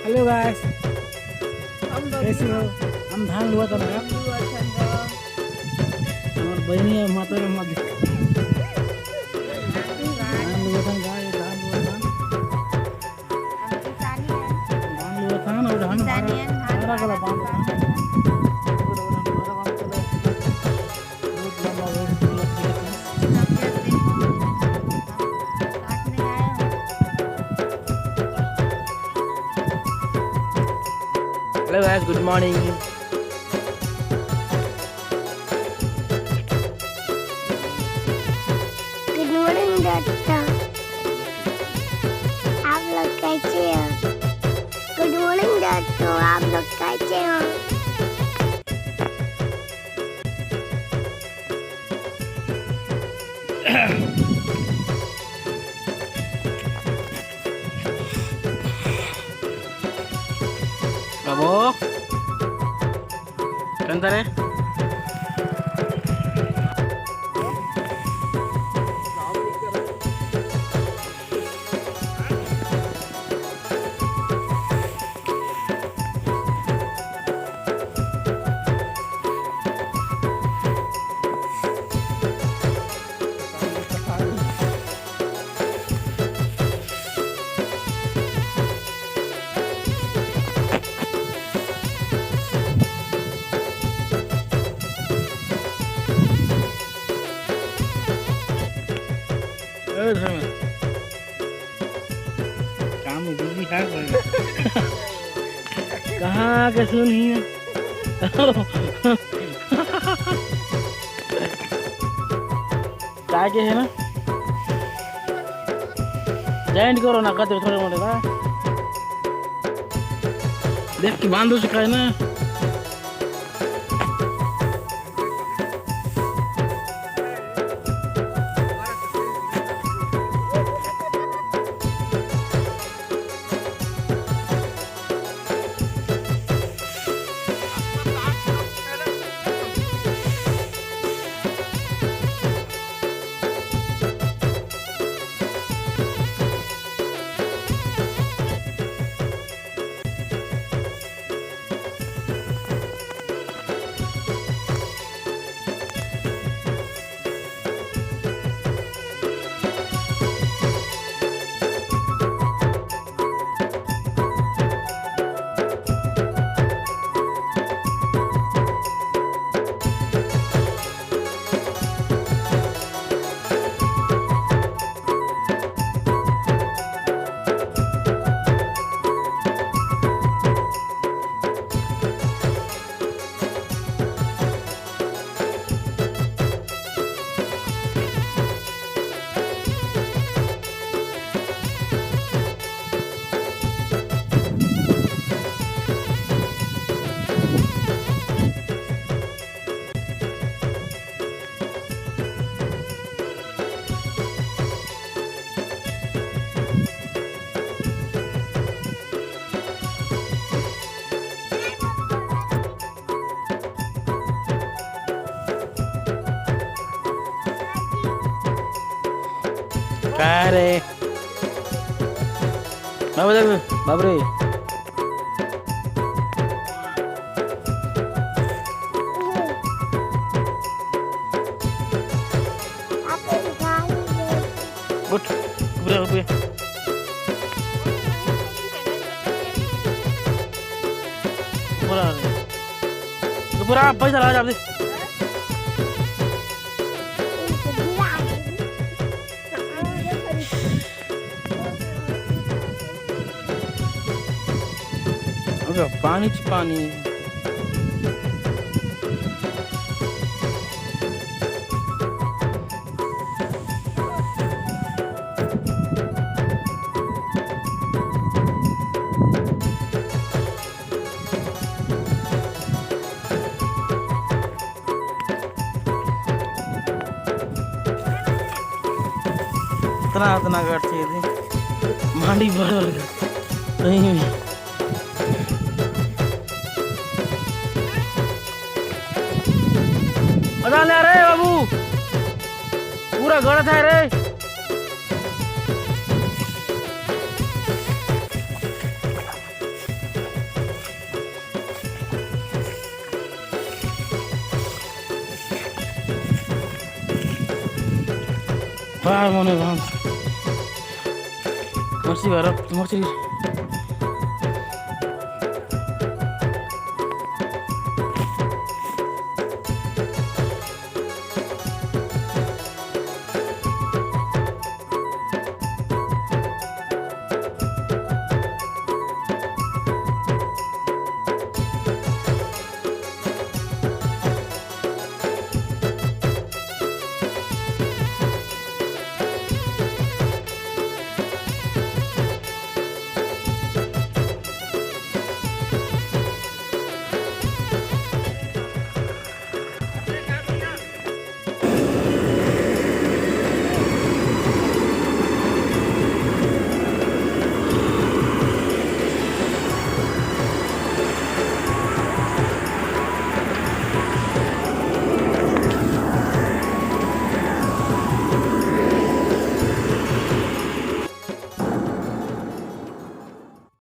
Hello guys, कैसे हो? हम धान लुआ था ना और बहनी है माता में मत धान लुआ था गाय धान लुआ था ना धान हरा कला बांध था Hello guys, good morning. Good morning doctor, आप लोग कैसे हो? गुड मॉर्निंग डॉक्टर, आप लोग कैसे हो? बाबू कंतर है काम में बिजी है कहाँ के सुनी है क्या के है ना जॉइंट करो ना कहते थोड़े मोटे का देख के बांधो सिखाए ना काय रे बाबरे उठ पूरा पूरा पैसा लगा दे पानी च पानी इतना घट चाहिए मांडी भरल कहीं भी मजा ले रे बाबू पूरा गलत है रे बार मने भाम मर्सी घर मर्सी